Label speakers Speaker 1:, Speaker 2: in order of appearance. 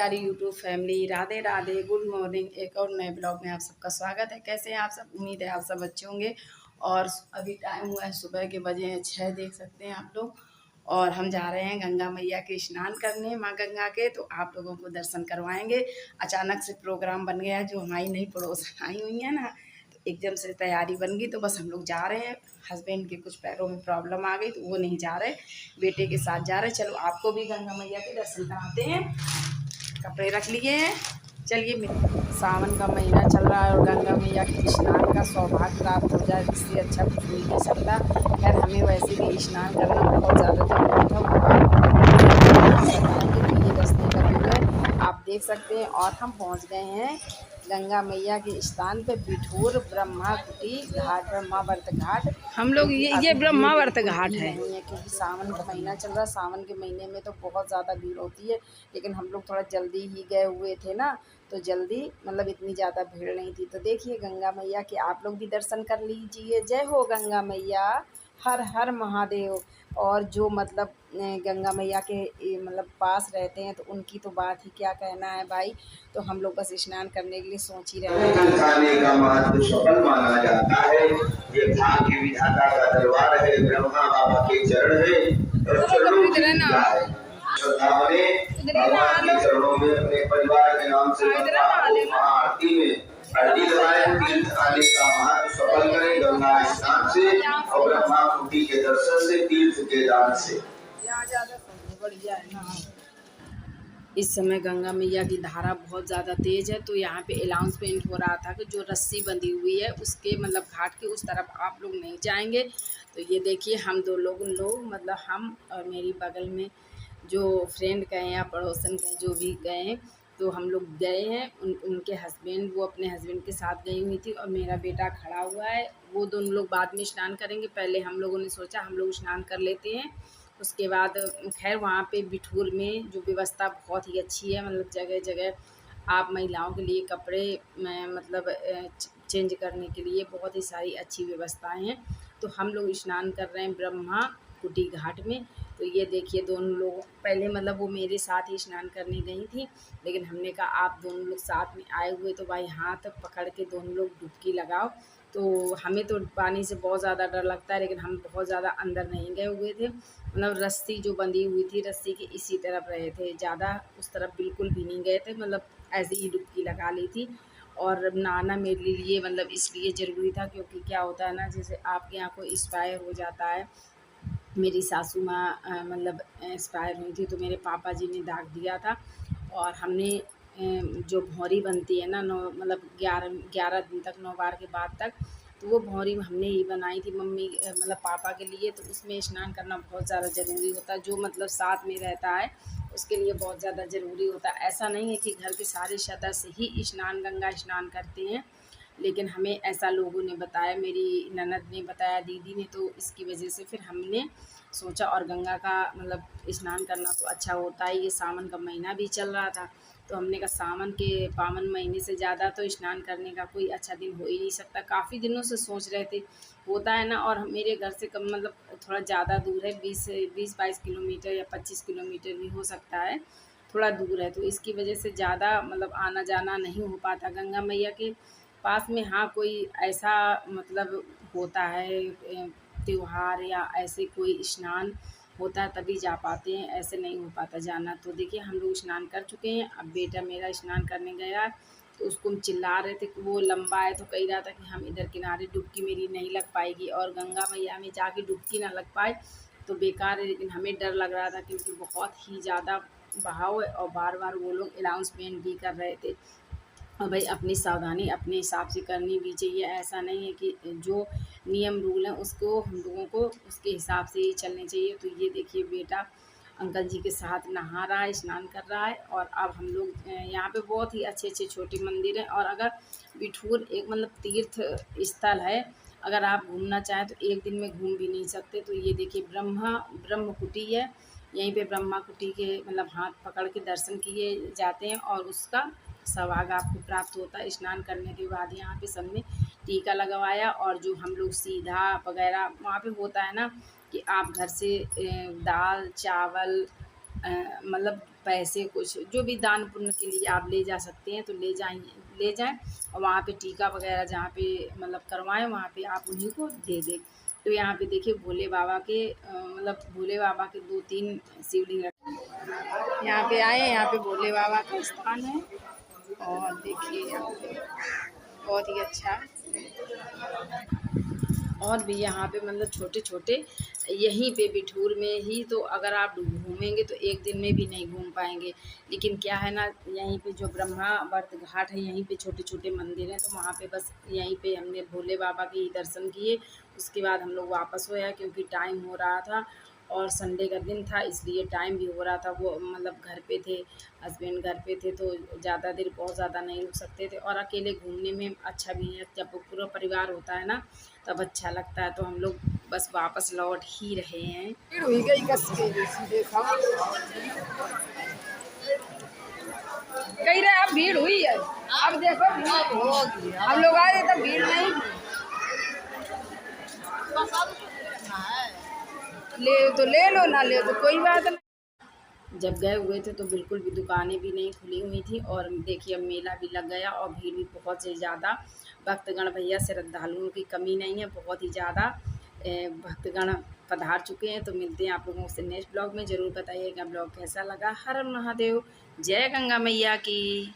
Speaker 1: प्यारी YouTube family, Radhe Radhe, good morning. एक और नए ब्लॉग में आप सबका स्वागत है। कैसे हैं आप सब? उम्मीद है आप सब अच्छे होंगे। और अभी टाइम हुआ है सुबह के, बजे हैं 6, देख सकते हैं आप लोग। और हम जा रहे हैं गंगा मैया के स्नान करने, माँ गंगा के। तो आप लोगों को दर्शन करवाएंगे। अचानक से प्रोग्राम बन गया, जो हमारी नई पड़ोसन आई हुई है ना, तो एकदम से तैयारी बन गई। तो बस हम लोग जा रहे हैं। हस्बैंड के कुछ पैरों में प्रॉब्लम आ गई, तो वो नहीं जा रहे, बेटे के साथ जा रहे। चलो आपको भी गंगा मैया के दर्शन कराते हैं। कपड़े रख लिए हैं, चलिए। सावन का महीना चल रहा है और गंगा मैया के स्नान का सौभाग्य प्राप्त हो जाए, इससे अच्छा कुछ हो ही नहीं सकता। खैर, हमें वैसे भी स्नान करना बहुत ज़्यादा जरूरी था। तो ये रास्ते का व्यू है, आप देख सकते हैं। और हम पहुंच गए हैं गंगा मैया के स्थान पे, बिठूर ब्रह्मा कुटी घाट, ब्रह्मावर्त घाट। हम लोग ये ब्रह्मावर्त घाट है। नहीं है क्योंकि सावन का महीना चल रहा है। सावन के महीने में तो बहुत ज़्यादा भीड़ होती है, लेकिन हम लोग थोड़ा जल्दी ही गए हुए थे ना, तो जल्दी मतलब इतनी ज़्यादा भीड़ नहीं थी। तो देखिए गंगा मैया के आप लोग भी दर्शन कर लीजिए। जय हो गंगा मैया, हर हर महादेव। और जो मतलब गंगा मैया के मतलब पास रहते हैं, तो उनकी तो बात ही क्या कहना है भाई। तो हम लोग बस स्नान करने के लिए सोच ही रहे हैं।
Speaker 2: खाने का महत्व सफल माना जाता है। ये भाग्य विधाता का दरबार है, ब्रह्मा बाबा के चरण है और चरणों की पूजा है। श्रद्धाओं ने भगवान के चरणों में अपने परिवार के नाम से महाआरती में अर्जी लगाए। तीर्थ आने का महत्व सफल करें गंगा स्नान से और ब्रह्मा कुटी के दर्शन से, तीर्थ के दान से।
Speaker 1: बढ़िया है ना। इस समय गंगा मैया की धारा बहुत ज़्यादा तेज़ है, तो यहाँ पे अनाउंसमेंट हो रहा था कि जो रस्सी बंधी हुई है उसके मतलब घाट के उस तरफ आप लोग नहीं जाएंगे। तो ये देखिए, हम दो लोग मतलब हम और मेरी बगल में जो फ्रेंड गए या पड़ोसन गए, जो भी गए हैं, तो हम लोग गए हैं। उनके हस्बैंड, वो अपने हस्बैंड के साथ गई हुई थी, और मेरा बेटा खड़ा हुआ है। वो दोनों लोग बाद में स्नान करेंगे। पहले हम लोगों ने सोचा हम लोग स्नान कर लेते हैं, उसके बाद खैर वहाँ पे बिठूर में जो व्यवस्था बहुत ही अच्छी है। मतलब जगह जगह आप महिलाओं के लिए कपड़े मतलब चेंज करने के लिए बहुत ही सारी अच्छी व्यवस्थाएं हैं। तो हम लोग स्नान कर रहे हैं ब्रह्मा कुटी घाट में। तो ये देखिए, दोनों लोग पहले मतलब वो मेरे साथ ही स्नान करने गई थी, लेकिन हमने कहा आप दोनों लोग साथ में आए हुए, तो भाई हाथ पकड़ के दोनों लोग डुबकी लगाओ। तो हमें तो पानी से बहुत ज़्यादा डर लगता है, लेकिन हम बहुत ज़्यादा अंदर नहीं गए हुए थे। मतलब रस्सी जो बंधी हुई थी, रस्सी के इसी तरफ रहे थे, ज़्यादा उस तरफ बिल्कुल भी नहीं गए थे। मतलब ऐसे ही डुबकी लगा ली थी। और नहाना मेरे लिए मतलब इसलिए ज़रूरी था, क्योंकि क्या होता है ना, जैसे आपके यहाँ कोई एक्सपायर हो जाता है। मेरी सासू माँ मतलब एक्सपायर हुई थी, तो मेरे पापा जी ने दाग दिया था। और हमने जो भौरी बनती है ना, 9 मतलब 11 दिन तक, 9 बार के बाद तक, तो वो भौरी हमने ही बनाई थी मम्मी मतलब पापा के लिए। तो उसमें स्नान करना बहुत ज़्यादा ज़रूरी होता है। जो मतलब साथ में रहता है उसके लिए बहुत ज़्यादा ज़रूरी होता है। ऐसा नहीं है कि घर के सारे सदस्य ही स्नान, गंगा स्नान करते हैं, लेकिन हमें ऐसा लोगों ने बताया, मेरी ननद ने बताया, दीदी ने। तो इसकी वजह से फिर हमने सोचा। और गंगा का मतलब स्नान करना तो अच्छा होता है। ये सावन का महीना भी चल रहा था, तो हमने कहा सावन के पावन महीने से ज़्यादा तो स्नान करने का कोई अच्छा दिन हो ही नहीं सकता। काफ़ी दिनों से सोच रहे थे, होता है ना। और मेरे घर से कम मतलब थोड़ा ज़्यादा दूर है, 20-22 किलोमीटर या 25 किलोमीटर भी हो सकता है, थोड़ा दूर है। तो इसकी वजह से ज़्यादा मतलब आना जाना नहीं हो पाता गंगा मैया के पास में। हाँ, कोई ऐसा मतलब होता है त्योहार या ऐसे कोई स्नान होता है तभी जा पाते हैं, ऐसे नहीं हो पाता जाना। तो देखिए, हम लोग स्नान कर चुके हैं। अब बेटा मेरा स्नान करने गया है, तो उसको हम चिल्ला रहे थे कि वो लंबा है, तो कह रहा था कि हम इधर किनारे डुबकी मेरी नहीं लग पाएगी, और गंगा मैया में जाके डुबकी ना लग पाए तो बेकार है। लेकिन हमें डर लग रहा था, क्योंकि बहुत ही ज़्यादा बहाव है, और बार बार वो लोग अनाउंसमेंट भी कर रहे थे। और भाई अपनी सावधानी अपने हिसाब से करनी भी चाहिए। ऐसा नहीं है कि जो नियम रूल हैं उसको हम लोगों को उसके हिसाब से ही चलने चाहिए। तो ये देखिए, बेटा अंकल जी के साथ नहा रहा है, स्नान कर रहा है। और अब हम लोग यहाँ पे बहुत ही अच्छे अच्छे छोटे मंदिर हैं। और अगर बिठूर एक मतलब तीर्थ स्थल है, अगर आप घूमना चाहें तो एक दिन में घूम भी नहीं सकते। तो ये देखिए, ब्रह्म कुटी है। यहीं पे ब्रह्मा कुटी के मतलब हाथ पकड़ के दर्शन किए जाते हैं, और उसका सौभाग्य आपको प्राप्त होता है। स्नान करने के बाद यहाँ पे सबने टीका लगवाया। और जो हम लोग सीधा वगैरह वहाँ पे होता है ना, कि आप घर से दाल चावल मतलब पैसे कुछ जो भी दान पुण्य के लिए आप ले जा सकते हैं तो ले जाएं और वहाँ पे टीका वगैरह जहाँ पे मतलब करवाएं वहाँ पे आप उन्हीं को दे दें। तो यहाँ पे देखिए भोले बाबा के मतलब भोले बाबा के 2-3 शिवलिंग रखे। यहाँ पे आए, यहाँ पे भोले बाबा का स्थान है और देखिए यहाँ पे बहुत ही अच्छा। और भी यहाँ पे मतलब छोटे छोटे यहीं पे बिठूर में ही, तो अगर आप घूमेंगे तो एक दिन में भी नहीं घूम पाएंगे। लेकिन क्या है ना, यहीं पे जो ब्रह्मा वर्त घाट है यहीं पे छोटे छोटे मंदिर हैं, तो वहाँ पे बस यहीं पे हमने भोले बाबा के ही दर्शन किए। उसके बाद हम लोग वापस हो आए क्योंकि टाइम हो रहा था और संडे का दिन था इसलिए टाइम भी हो रहा था। वो मतलब घर पे थे, हस्बैंड घर पे थे तो ज़्यादा देर बहुत ज़्यादा नहीं रुक सकते थे और अकेले घूमने में अच्छा भी है, जब पूरा परिवार होता है ना तब अच्छा लगता है। तो हम लोग बस वापस लौट ही रहे हैं। भीड़ हुई गई कस के देखा कही रहे अब भीड़ हुई है, अब देखो भीड़ होगी। हम लोग आए तब भीड़ नहीं थी। ले तो ले लो, ना ले तो कोई बात नहीं। जब गए हुए थे तो बिल्कुल भी दुकानें भी नहीं खुली हुई थी और देखिए अब मेला भी लग गया और भीड़ भी बहुत से ज़्यादा। भक्तगण भैया श्रद्धालुओं की कमी नहीं है, बहुत ही ज़्यादा भक्तगण पधार चुके हैं। तो मिलते हैं आप लोगों से नेक्स्ट ब्लॉग में। ज़रूर बताइएगा ब्लॉग कैसा लगा। हर हर महादेव, जय गंगा मैया की।